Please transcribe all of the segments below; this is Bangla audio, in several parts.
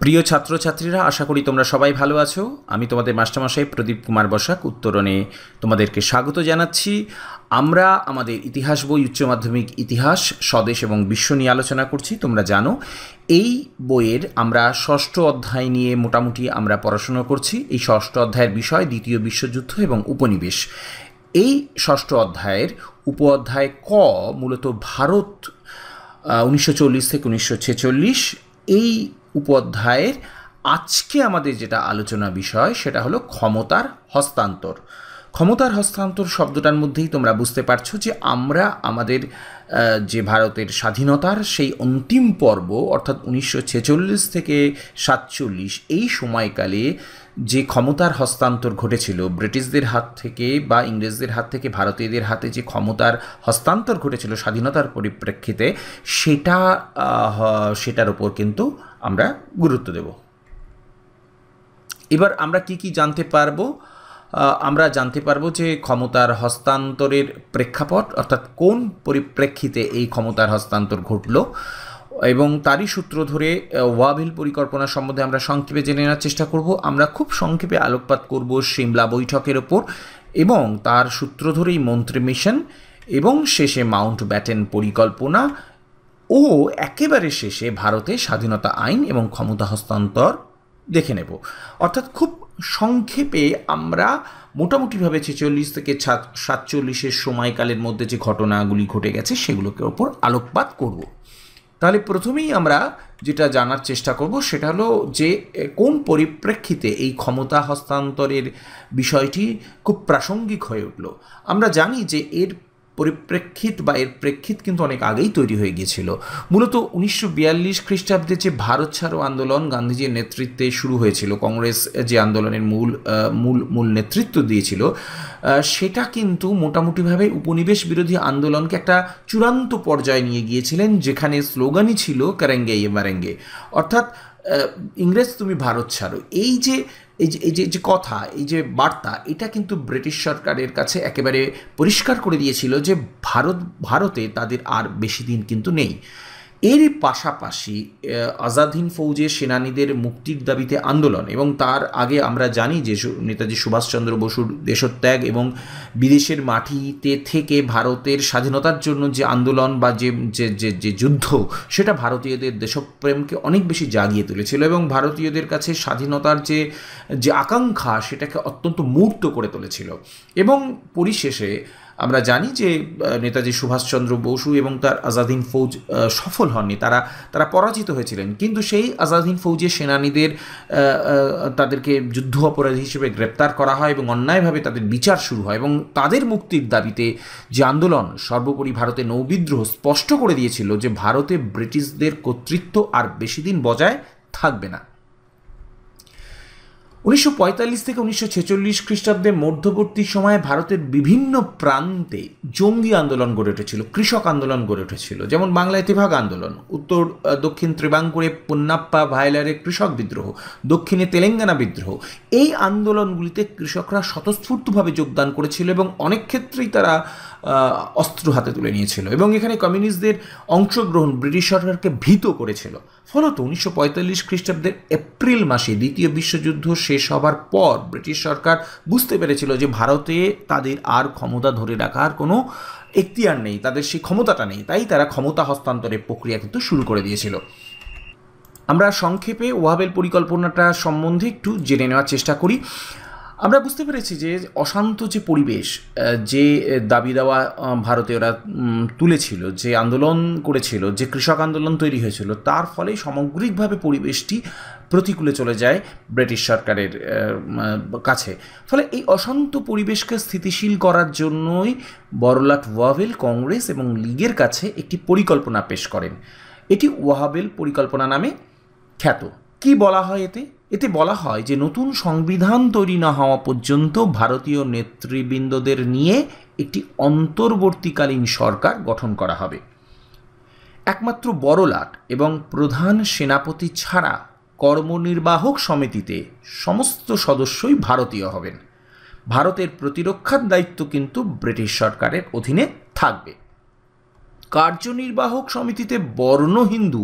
প্রিয় ছাত্রছাত্রীরা, আশা করি তোমরা সবাই ভালো আছো। আমি তোমাদের মাস্টারমশাই প্রদীপ কুমার বসাক উত্তরণে তোমাদেরকে স্বাগত জানাচ্ছি। আমরা আমাদের ইতিহাস বই উচ্চ মাধ্যমিক ইতিহাস স্বদেশ এবং বিশ্ব নিয়ে আলোচনা করছি। তোমরা জানো এই বইয়ের আমরা ষষ্ঠ অধ্যায় নিয়ে মোটামুটি আমরা পড়াশোনা করছি। এই ষষ্ঠ অধ্যায়ের বিষয় দ্বিতীয় বিশ্বযুদ্ধ এবং উপনিবেশ। এই ষষ্ঠ অধ্যায়ের উপ অধ্যায় ক মূলত ভারত 1940 থেকে 1946। এই উপঅধ্যায়ের আজকে আমাদের যেটা আলোচনা বিষয় সেটা হলো ক্ষমতার হস্তান্তর। ক্ষমতার হস্তান্তর শব্দটার মধ্যেই তোমরা বুঝতে পারছো যে আমরা আমাদের যে ভারতের স্বাধীনতার সেই অন্তিম পর্ব অর্থাৎ 1946 থেকে 1947 এই সময়কালে যে ক্ষমতার হস্তান্তর ঘটেছিল ব্রিটিশদের হাত থেকে বা ইংরেজদের হাত থেকে ভারতীয়দের হাতে, যে ক্ষমতার হস্তান্তর ঘটেছিল স্বাধীনতার পরিপ্রেক্ষিতে, সেটার উপর কিন্তু আমরা গুরুত্ব দেব। এবার আমরা কি জানতে পারবো? আমরা জানতে পারবো যে ক্ষমতার হস্তান্তরের প্রেক্ষাপট অর্থাৎ কোন পরিপ্রেক্ষিতে এই ক্ষমতার হস্তান্তর ঘটল, এবং তারই সূত্র ধরে ওয়াভিল পরিকল্পনা সম্বন্ধে আমরা সংক্ষেপে জেনে নেওয়ার চেষ্টা করব। আমরা খুব সংক্ষেপে আলোকপাত করব সিমলা বৈঠকের ওপর এবং তার সূত্র ধরেই মন্ত্রী মিশন, এবং শেষে মাউন্ট ব্যাটেন পরিকল্পনা ও একেবারে শেষে ভারতে স্বাধীনতা আইন এবং ক্ষমতা হস্তান্তর দেখে নেব। অর্থাৎ খুব সংক্ষেপে আমরা মোটামুটিভাবে 46 থেকে 47 সময়কালের মধ্যে যে ঘটনাগুলি ঘটে গেছে সেগুলোকে ওপর আলোকপাত করব। তাহলে প্রথমেই আমরা যেটা জানার চেষ্টা করব সেটা হলো যে কোন পরিপ্রেক্ষিতে এই ক্ষমতা হস্তান্তরের বিষয়টি খুব প্রাসঙ্গিক হয়ে উঠল। আমরা জানি যে এর পরিপ্রেক্ষিত বা এর প্রেক্ষিত কিন্তু অনেক আগেই তৈরি হয়ে গিয়েছিল। মূলত 1942 খ্রিস্টাব্দে যে ভারত ছাড়ো আন্দোলন গান্ধীজির নেতৃত্বে শুরু হয়েছিল, কংগ্রেস যে আন্দোলনের মূল নেতৃত্ব দিয়েছিল, সেটা কিন্তু মোটামুটিভাবে উপনিবেশ বিরোধী আন্দোলনকে একটা চূড়ান্ত পর্যায়ে নিয়ে গিয়েছিলেন, যেখানে স্লোগানই ছিল করেঙ্গে ইয়ে মারেঙ্গে, অর্থাৎ ইংরেজ তুমি ভারত ছাড়ো। এই যে কথা, এই যে বার্তা, এটা কিন্তু ব্রিটিশ সরকারের কাছে একেবারে পরিষ্কার করে দিয়েছিল যে ভারতে তাদের আর বেশি দিন কিন্তু নেই। এর পাশাপাশি আজাদ হিন্দ ফৌজের সেনানীদের মুক্তির দাবিতে আন্দোলন, এবং তার আগে আমরা জানি যে নেতাজি সুভাষচন্দ্র বসুর দেশত্যাগ এবং বিদেশের মাটিতে থেকে ভারতের স্বাধীনতার জন্য যে আন্দোলন বা যে যুদ্ধ, সেটা ভারতীয়দের দেশপ্রেমকে অনেক বেশি জাগিয়ে তুলেছিল এবং ভারতীয়দের কাছে স্বাধীনতার যে আকাঙ্ক্ষা সেটাকে অত্যন্ত মূর্ত করে তুলেছিল। এবং পরিশেষে আমরা জানি যে নেতাজি সুভাষচন্দ্র বসু এবং তার আজাদ হিন্দ ফৌজ সফল হননি, তারা পরাজিত হয়েছিলেন। কিন্তু সেই আজাদ হিন্দ ফৌজের সেনানীদের তাদেরকে যুদ্ধ অপরাধী হিসেবে গ্রেপ্তার করা হয় এবং অন্যায়ভাবে তাদের বিচার শুরু হয়, এবং তাদের মুক্তির দাবিতে যে আন্দোলন, সর্বোপরি ভারতে নৌবিদ্রোহ স্পষ্ট করে দিয়েছিল যে ভারতে ব্রিটিশদের কর্তৃত্ব আর বেশি দিন বজায় থাকবে না। 1945 থেকে 1946 খ্রিস্টাব্দের মধ্যবর্তী সময়ে ভারতের বিভিন্ন প্রান্তে জঙ্গি আন্দোলন গড়ে উঠেছিল, কৃষক আন্দোলন গড়ে উঠেছিল, যেমন বাংলায় তেভাগ আন্দোলন, দক্ষিণ ত্রিবাঙ্কুরে পুন্নাপ্পা ভাইলারে কৃষক বিদ্রোহ, দক্ষিণে তেলেঙ্গানা বিদ্রোহ। এই আন্দোলনগুলিতে কৃষকরা স্বতঃস্ফূর্তভাবে যোগদান করেছিল এবং অনেক ক্ষেত্রেই তারা অস্ত্র হাতে তুলে নিয়েছিল, এবং এখানে কমিউনিস্টদের অংশগ্রহণ ব্রিটিশ সরকারকে ভীত করেছিল। ফলত 1945 খ্রিস্টাব্দের এপ্রিল মাসে দ্বিতীয় বিশ্বযুদ্ধ শেষ হবার পর ব্রিটিশ সরকার বুঝতে পেরেছিল যে ভারতে তাদের আর ক্ষমতা ধরে রাখার কোনো এখতিয়ার নেই, তাদের সেই ক্ষমতাটা নেই, তাই তারা ক্ষমতা হস্তান্তরের প্রক্রিয়া কিন্তু শুরু করে দিয়েছিল। আমরা সংক্ষেপে ওয়াভেল পরিকল্পনাটা সম্বন্ধে একটু জেনে নেওয়ার চেষ্টা করি। আমরা বুঝতে পেরেছি যে অশান্ত যে পরিবেশ, যে দাবি দেওয়া ভারতীয়রা তুলেছিল, যে আন্দোলন করেছিল, যে কৃষক আন্দোলন তৈরি হয়েছিল, তার ফলে সামগ্রিকভাবে পরিবেশটি প্রতিকূলে চলে যায় ব্রিটিশ সরকারের কাছে। ফলে এই অশান্ত পরিবেশকে স্থিতিশীল করার জন্যই বড়লাট ওয়াভেল কংগ্রেস এবং লীগের কাছে একটি পরিকল্পনা পেশ করেন। এটি ওয়াভেল পরিকল্পনা নামে খ্যাত। কি বলা হয় এতে বলা হয় যে নতুন সংবিধান তৈরি না হওয়া পর্যন্ত ভারতীয় নেতৃবৃন্দদের নিয়ে একটি অন্তর্বর্তীকালীন সরকার গঠন করা হবে। একমাত্র বড়লাট এবং প্রধান সেনাপতি ছাড়া কর্মনির্বাহক সমিতিতে সমস্ত সদস্যই ভারতীয় হবেন। ভারতের প্রতিরক্ষার দায়িত্ব কিন্তু ব্রিটিশ সরকারের অধীনে থাকবে। কার্যনির্বাহক সমিতিতে বর্ণ হিন্দু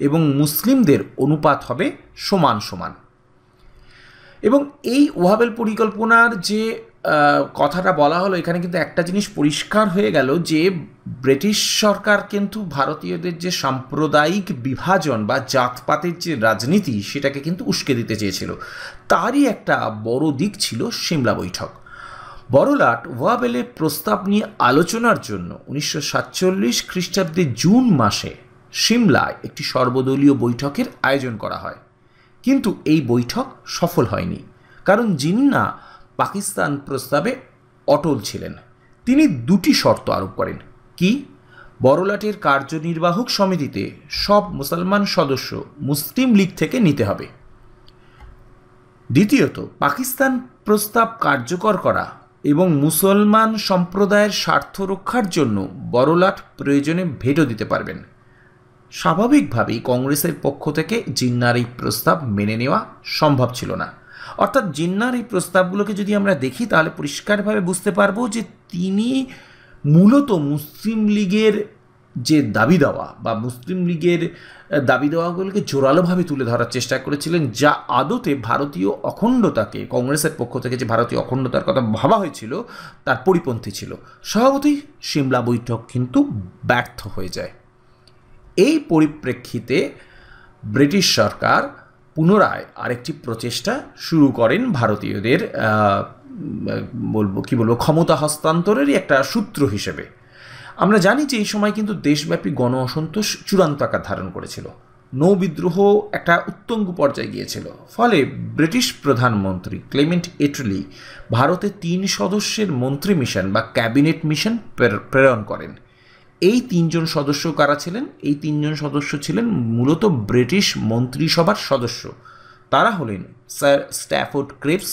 এবং মুসলিমদের অনুপাত হবে সমান সমান। এবং এই ওয়াহাবেল পরিকল্পনার যে কথাটা বলা হলো, এখানে কিন্তু একটা জিনিস পরিষ্কার হয়ে গেল যে ব্রিটিশ সরকার কিন্তু ভারতীয়দের যে সাম্প্রদায়িক বিভাজন বা জাতপাতের যে রাজনীতি সেটাকে কিন্তু উস্কে দিতে চেয়েছিল। তারই একটা বড় দিক ছিল সিমলা বৈঠক। বড়লাট ওয়াহাবেলের প্রস্তাব নিয়ে আলোচনার জন্য 1947 খ্রিস্টাব্দে জুন মাসে সিমলায় একটি সর্বদলীয় বৈঠকের আয়োজন করা হয়। কিন্তু এই বৈঠক সফল হয়নি, কারণ জিন্না পাকিস্তান প্রস্তাবে অটল ছিলেন। তিনি দুটি শর্ত আরোপ করেন। কি? বড়লাটের কার্যনির্বাহক সমিতিতে সব মুসলমান সদস্য মুসলিম লীগ থেকে নিতে হবে। দ্বিতীয়ত, পাকিস্তান প্রস্তাব কার্যকর করা এবং মুসলমান সম্প্রদায়ের স্বার্থ রক্ষার জন্য বড়লাট প্রয়োজনে ভেটো দিতে পারবেন। স্বাভাবিকভাবেই কংগ্রেসের পক্ষ থেকে জিন্নার এই প্রস্তাব মেনে নেওয়া সম্ভব ছিল না। অর্থাৎ জিন্নার এই প্রস্তাবগুলোকে যদি আমরা দেখি তাহলে পরিষ্কারভাবে বুঝতে পারবো যে তিনি মূলত মুসলিম লীগের যে দাবি দেওয়া বা মুসলিম লীগের দাবি দেওয়াগুলোকে জোরালোভাবে তুলে ধরার চেষ্টা করেছিলেন, যা আদতে ভারতীয় অখণ্ডতাকে, কংগ্রেসের পক্ষ থেকে যে ভারতীয় অখণ্ডতার কথা ভাবা হয়েছিল তার পরিপন্থী ছিল। স্বভাবতই সিমলা বৈঠক কিন্তু ব্যর্থ হয়ে যায়। এই পরিপ্রেক্ষিতে ব্রিটিশ সরকার পুনরায় আরেকটি প্রচেষ্টা শুরু করেন ভারতীয়দের ক্ষমতা হস্তান্তরেরই একটা সূত্র হিসেবে। আমরা জানি যে এই সময় কিন্তু দেশব্যাপী গণ অসন্তোষ চূড়ান্ত আকার ধারণ করেছিল। নৌবিদ্রোহ একটা উত্তুঙ্গ পর্যায়ে গিয়েছিল। ফলে ব্রিটিশ প্রধানমন্ত্রী ক্লেমেন্ট এটলি ভারতে 3 সদস্যের মন্ত্রী মিশন বা ক্যাবিনেট মিশন প্রেরণ করেন। এই 3 জন সদস্য কারা ছিলেন? এই 3 জন সদস্য ছিলেন মূলত ব্রিটিশ মন্ত্রিসভার সদস্য। তারা হলেন Sir Stafford Cripps,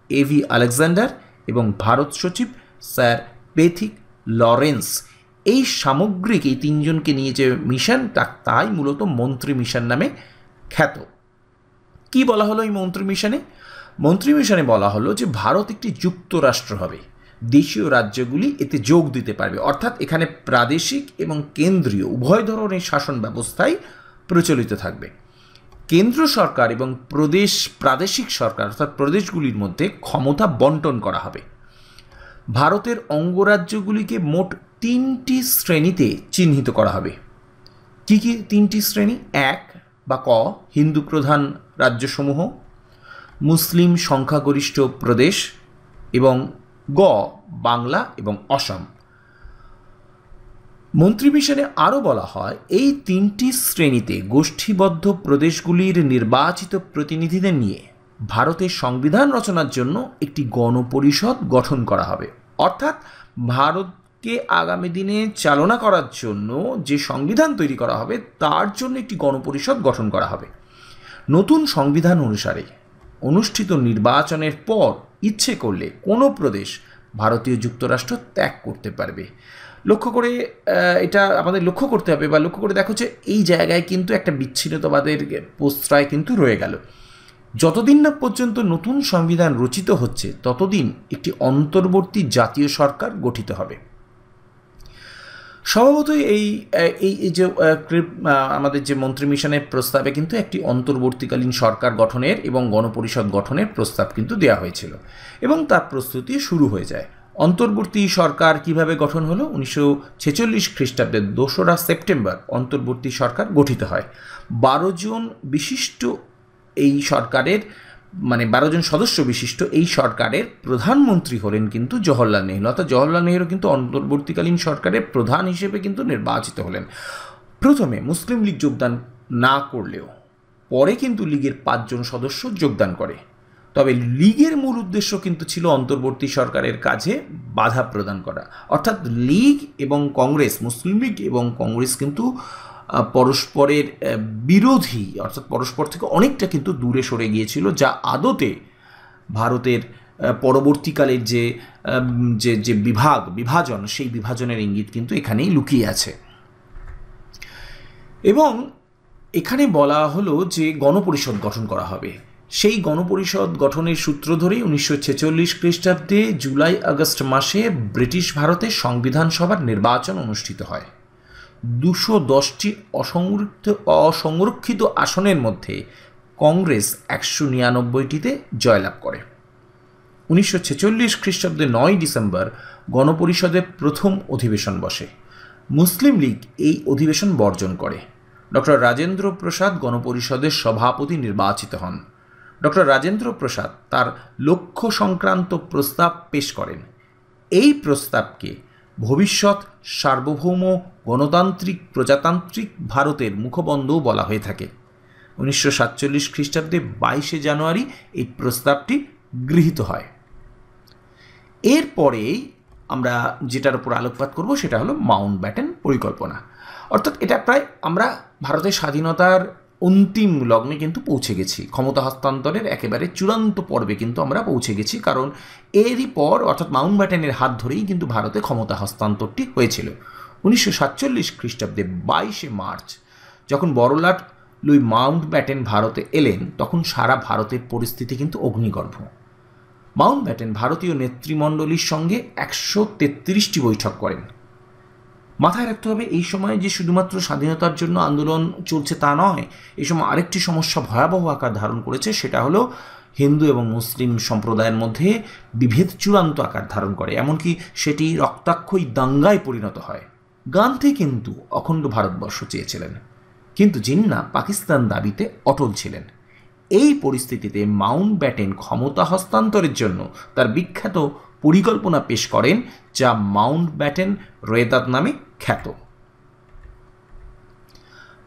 AV Alexander এবং ভারত সচিব স্যার পেথিক লরেন্স। এই সামগ্রিক এই 3 জনকে নিয়ে যে মিশন, তাই মূলত মন্ত্রী মিশন নামে খ্যাত। কি বলা হলো এই মন্ত্রী মিশনে? মন্ত্রী মিশনে বলা হলো যে ভারত একটি যুক্তরাষ্ট্র হবে, দেশীয় রাজ্যগুলি এতে যোগ দিতে পারবে। অর্থাৎ এখানে প্রাদেশিক এবং কেন্দ্রীয় উভয় ধরনের শাসন ব্যবস্থাই প্রচলিত থাকবে। কেন্দ্র সরকার এবং প্রাদেশিক সরকার অর্থাৎ প্রদেশগুলির মধ্যে ক্ষমতা বন্টন করা হবে। ভারতের অঙ্গরাজ্যগুলিকে মোট 3টি শ্রেণীতে চিহ্নিত করা হবে। কি কি 3টি শ্রেণী? 1 বা ক, হিন্দু প্রধান রাজ্যসমূহ, মুসলিম সংখ্যাগরিষ্ঠ প্রদেশ এবং গ, বাংলা এবং অসম। মন্ত্রী মিশনে আরও বলা হয় এই 3টি শ্রেণীতে গোষ্ঠীবদ্ধ প্রদেশগুলির নির্বাচিত প্রতিনিধিদের নিয়ে ভারতের সংবিধান রচনার জন্য একটি গণপরিষদ গঠন করা হবে। অর্থাৎ ভারতকে আগামী দিনে চালনা করার জন্য যে সংবিধান তৈরি করা হবে তার জন্য একটি গণপরিষদ গঠন করা হবে। নতুন সংবিধান অনুসারে অনুষ্ঠিত নির্বাচনের পর ইচ্ছে করলে কোনো প্রদেশ ভারতীয় যুক্তরাষ্ট্র ত্যাগ করতে পারবে। লক্ষ্য করে এটা আমাদের লক্ষ্য করতে হবে বা লক্ষ্য করে দেখো যে এই জায়গায় কিন্তু একটা বিচ্ছিন্নতাবাদের প্রশ্রয় কিন্তু রয়ে গেল। যতদিন না পর্যন্ত নতুন সংবিধান রচিত হচ্ছে ততদিন একটি অন্তর্বর্তী জাতীয় সরকার গঠিত হবে। স্বভাবতই এই যে আমাদের যে মন্ত্রী মিশনের প্রস্তাবে কিন্তু একটি অন্তর্বর্তীকালীন সরকার গঠনের এবং গণপরিষদ গঠনের প্রস্তাব কিন্তু দেওয়া হয়েছিল এবং তার প্রস্তুতি শুরু হয়ে যায়। অন্তর্বর্তী সরকার কিভাবে গঠন হলো? 1946 খ্রিস্টাব্দের 2রা সেপ্টেম্বর অন্তর্বর্তী সরকার গঠিত হয়। 12 জন বিশিষ্ট এই সরকারের 12 জন সদস্য বিশিষ্ট এই সরকারের প্রধানমন্ত্রী হলেন কিন্তু জওহরলাল নেহরু। অর্থাৎ জওহরলাল নেহরু কিন্তু অন্তর্বর্তীকালীন সরকারের প্রধান হিসেবে কিন্তু নির্বাচিত হলেন। প্রথমে মুসলিম লীগ যোগদান না করলেও পরে কিন্তু লীগের 5 জন সদস্য যোগদান করে। তবে লীগের মূল উদ্দেশ্য কিন্তু ছিল অন্তর্বর্তী সরকারের কাজে বাধা প্রদান করা। অর্থাৎ লীগ এবং কংগ্রেস, মুসলিম লীগ এবং কংগ্রেস কিন্তু পরস্পরের বিরোধী, অর্থাৎ পরস্পর থেকে অনেকটা কিন্তু দূরে সরে গিয়েছিল, যা আদতে ভারতের পরবর্তীকালের যে বিভাজন সেই বিভাজনের ইঙ্গিত কিন্তু এখানেই লুকিয়ে আছে। এবং এখানে বলা হলো যে গণপরিষদ গঠন করা হবে। সেই গণপরিষদ গঠনের সূত্র ধরেই 1946 খ্রিস্টাব্দে জুলাই আগস্ট মাসে ব্রিটিশ ভারতে সংবিধান সভার নির্বাচন অনুষ্ঠিত হয়। 210টি অসংরক্ষিত আসনের মধ্যে কংগ্রেস 199টিতে জয়লাভ করে। 1946 খ্রিস্টাব্দে 9 ডিসেম্বর গণপরিষদের প্রথম অধিবেশন বসে। মুসলিম লীগ এই অধিবেশন বর্জন করে। ডক্টর রাজেন্দ্র প্রসাদ গণপরিষদের সভাপতি নির্বাচিত হন। ডক্টর রাজেন্দ্র প্রসাদ তার লক্ষ্য সংক্রান্ত প্রস্তাব পেশ করেন। এই প্রস্তাবকে ভবিষ্যৎ সার্বভৌম গণতান্ত্রিক প্রজাতান্ত্রিক ভারতের মুখবন্ধও বলা হয়ে থাকে। 1947 খ্রিস্টাব্দে 22 জানুয়ারি এই প্রস্তাবটি গৃহীত হয়। এরপরেই আমরা যেটার উপর আলোকপাত করব সেটা হলো মাউন্টব্যাটেন পরিকল্পনা। অর্থাৎ এটা প্রায় আমরা ভারতের স্বাধীনতার অন্তিম লগ্নে কিন্তু পৌঁছে গেছি, ক্ষমতা হস্তান্তরের একেবারে চূড়ান্ত পর্বে কিন্তু আমরা পৌঁছে গেছি। কারণ এরই পর অর্থাৎ মাউন্টব্যাটেনের হাত ধরেই কিন্তু ভারতে ক্ষমতা হস্তান্তরটি হয়েছিল। 1947 খ্রিস্টাব্দে 22 মার্চ যখন বড়লাট লুই মাউন্টব্যাটেন ভারতে এলেন, তখন সারা ভারতের পরিস্থিতি কিন্তু অগ্নিগর্ভ। মাউন্টব্যাটেন ভারতীয় নেতৃমণ্ডলীর সঙ্গে 133টি বৈঠক করেন। মাথায় রাখতে হবে এই সময়ে যে শুধুমাত্র স্বাধীনতার জন্য আন্দোলন চলছে তা নয়, এই সময় আরেকটি সমস্যা ভয়াবহ আকার ধারণ করেছে, সেটা হলো হিন্দু এবং মুসলিম সম্প্রদায়ের মধ্যে বিভেদ চূড়ান্ত আকার ধারণ করে, এমনকি সেটি রক্তাক্ষয়ী দাঙ্গায় পরিণত হয়। গান্ধী কিন্তু অখণ্ড ভারতবর্ষ চেয়েছিলেন, কিন্তু জিন্নাহ পাকিস্তান দাবিতে অটল ছিলেন। এই পরিস্থিতিতে মাউন্টব্যাটেন ক্ষমতা হস্তান্তরের জন্য তার বিখ্যাত পরিকল্পনা পেশ করেন, যা মাউন্টব্যাটেন রোয়েদাদ নামে খ্যাত।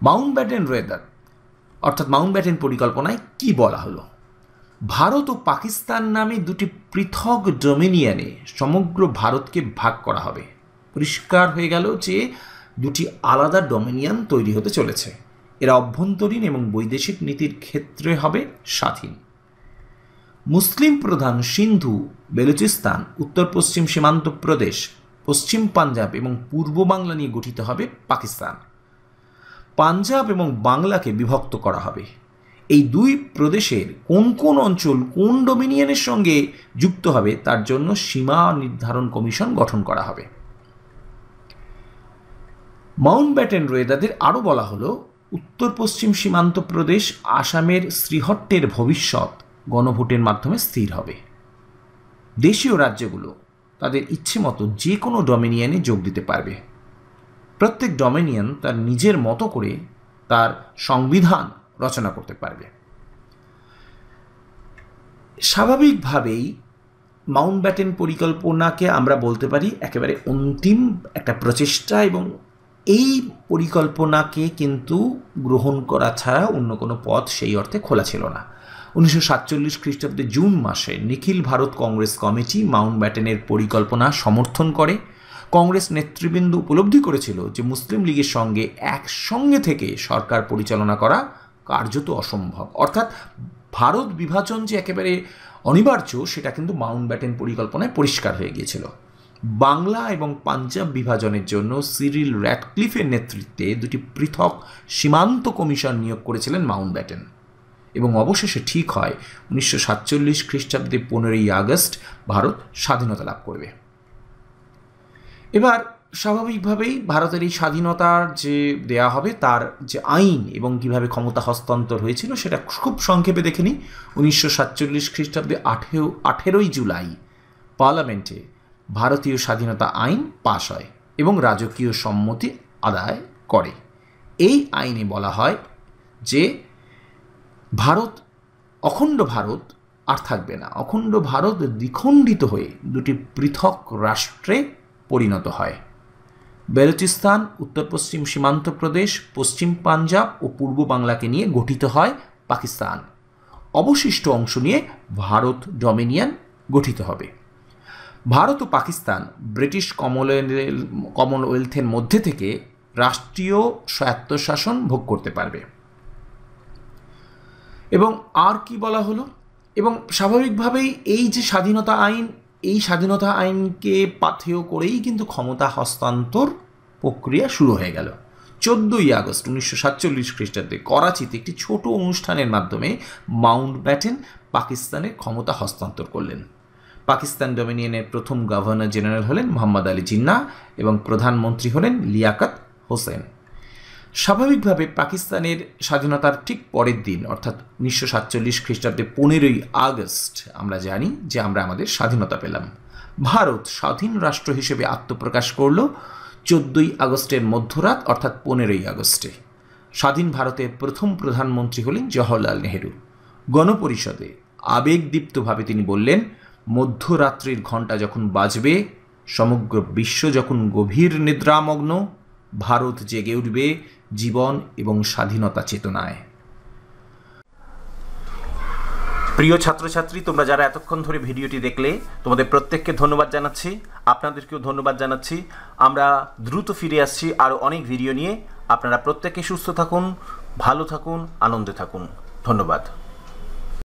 মাউন্টব্যাটেন রোয়েদাদ অর্থাৎ মাউন্টব্যাটেন পরিকল্পনায় কি বলা হলো? ভারত ও পাকিস্তান নামে দুটি পৃথক ডোমিনিয়নে সমগ্র ভারতকে ভাগ করা হবে। পরিষ্কার হয়ে গেল যে দুটি আলাদা ডোমিনিয়ন তৈরি হতে চলেছে। এরা অভ্যন্তরীণ এবং বৈদেশিক নীতির ক্ষেত্রে হবে স্বাধীন। মুসলিম প্রধান সিন্ধু, বেলুচিস্তান, উত্তর পশ্চিম সীমান্ত প্রদেশ, পশ্চিম পাঞ্জাব এবং পূর্ব বাংলা নিয়ে গঠিত হবে পাকিস্তান। পাঞ্জাব এবং বাংলাকে বিভক্ত করা হবে। এই দুই প্রদেশের কোন কোন অঞ্চল কোন ডোমিনিয়নের সঙ্গে যুক্ত হবে তার জন্য সীমা নির্ধারণ কমিশন গঠন করা হবে। মাউন্টব্যাটেন রোয়েদাদের আরও বলা হলো, উত্তর পশ্চিম সীমান্ত প্রদেশ আসামের শ্রীহট্টের ভবিষ্যৎ গণভোটের মাধ্যমে স্থির হবে। দেশীয় রাজ্যগুলো তাদের ইচ্ছে মতো যে কোনো ডোমিনিয়নে যোগ দিতে পারবে। প্রত্যেক ডোমিনিয়ন তার নিজের মতো করে তার সংবিধান রচনা করতে পারবে। স্বাভাবিকভাবেই মাউন্টব্যাটেন পরিকল্পনাকে আমরা বলতে পারি একেবারে অন্তিম একটা প্রচেষ্টা, এবং এই পরিকল্পনাকে কিন্তু গ্রহণ করা ছাড়া অন্য কোনো পথ সেই অর্থে খোলা ছিল না। 1947 খ্রিস্টাব্দে জুন মাসে নিখিল ভারত কংগ্রেস কমিটি মাউন্টব্যাটেনের পরিকল্পনা সমর্থন করে। কংগ্রেস নেতৃবৃন্দ উপলব্ধি করেছিল যে মুসলিম লীগের সঙ্গে একসঙ্গে থেকে সরকার পরিচালনা করা কার্যত অসম্ভব, অর্থাৎ ভারত বিভাজন যে একেবারে অনিবার্য সেটা কিন্তু মাউন্টব্যাটেন পরিকল্পনায় পরিষ্কার হয়ে গিয়েছিল। বাংলা এবং পাঞ্জাব বিভাজনের জন্য সিরিল র্যাডক্লিফের নেতৃত্বে দুটি পৃথক সীমান্ত কমিশন নিয়োগ করেছিলেন মাউন্টব্যাটেন, এবং অবশেষে ঠিক হয় 1947 খ্রিস্টাব্দে 15ই আগস্ট ভারত স্বাধীনতা লাভ করবে। এবার স্বাভাবিকভাবেই ভারতের এই স্বাধীনতার যে দেয়া হবে তার যে আইন এবং কিভাবে ক্ষমতা হস্তান্তর হয়েছিল সেটা খুব সংক্ষেপে দেখে নিই। 1947 খ্রিস্টাব্দে 18ই জুলাই পার্লামেন্টে ভারতীয় স্বাধীনতা আইন পাশ হয় এবং রাজকীয় সম্মতি আদায় করে। এই আইনে বলা হয় যে ভারত, অখণ্ড ভারত আর থাকবে না, অখণ্ড ভারত দ্বিখণ্ডিত হয়ে দুটি পৃথক রাষ্ট্রে পরিণত হয়। বেলুচিস্তান, উত্তর পশ্চিম সীমান্ত প্রদেশ, পশ্চিম পাঞ্জাব ও পূর্ব বাংলাকে নিয়ে গঠিত হয় পাকিস্তান। অবশিষ্ট অংশ নিয়ে ভারত ডোমিনিয়ন গঠিত হবে। ভারত ও পাকিস্তান ব্রিটিশ কমনওয়েলথের মধ্যে থেকে রাষ্ট্রীয় স্বায়ত্তশাসন ভোগ করতে পারবে। এবং আর কি বলা হলো, এবং স্বাভাবিকভাবেই এই যে স্বাধীনতা আইন, এই স্বাধীনতা আইনকে পাথেয় করেই কিন্তু ক্ষমতা হস্তান্তর প্রক্রিয়া শুরু হয়ে গেল। 14ই আগস্ট 1947 খ্রিস্টাব্দে করাচিতে একটি ছোট অনুষ্ঠানের মাধ্যমে মাউন্টব্যাটেন পাকিস্তানের ক্ষমতা হস্তান্তর করলেন। পাকিস্তান ডোমিনিয়নের প্রথম গভর্নর জেনারেল হলেন মোহাম্মদ আলী জিন্নাহ এবং প্রধানমন্ত্রী হলেন লিয়াকত হোসেন। স্বাভাবিকভাবে পাকিস্তানের স্বাধীনতার ঠিক পরের দিন অর্থাৎ 1947 খ্রিস্টাব্দে 15ই আগস্ট আমরা জানি যে আমরা আমাদের স্বাধীনতা পেলাম। ভারত স্বাধীন রাষ্ট্র হিসেবে আত্মপ্রকাশ করল 14ই আগস্টের মধ্যরাত অর্থাৎ 15ই আগস্টে। স্বাধীন ভারতের প্রথম প্রধানমন্ত্রী হলেন জওহরলাল নেহেরু। গণপরিষদে আবেগদীপ্তভাবে তিনি বললেন, মধ্যরাত্রির ঘণ্টা যখন বাজবে, সমগ্র বিশ্ব যখন গভীর নিদ্রামগ্ন, ভারত জেগে উঠবে জীবন এবং স্বাধীনতা চেতনায়। প্রিয় ছাত্রছাত্রী, তোমরা যারা এতক্ষণ ধরে ভিডিওটি দেখলে, তোমাদের প্রত্যেককে ধন্যবাদ জানাচ্ছি, আপনাদেরকেও ধন্যবাদ জানাচ্ছি। আমরা দ্রুত ফিরে আসছি আরও অনেক ভিডিও নিয়ে। আপনারা প্রত্যেকে সুস্থ থাকুন, ভালো থাকুন, আনন্দে থাকুন। ধন্যবাদ।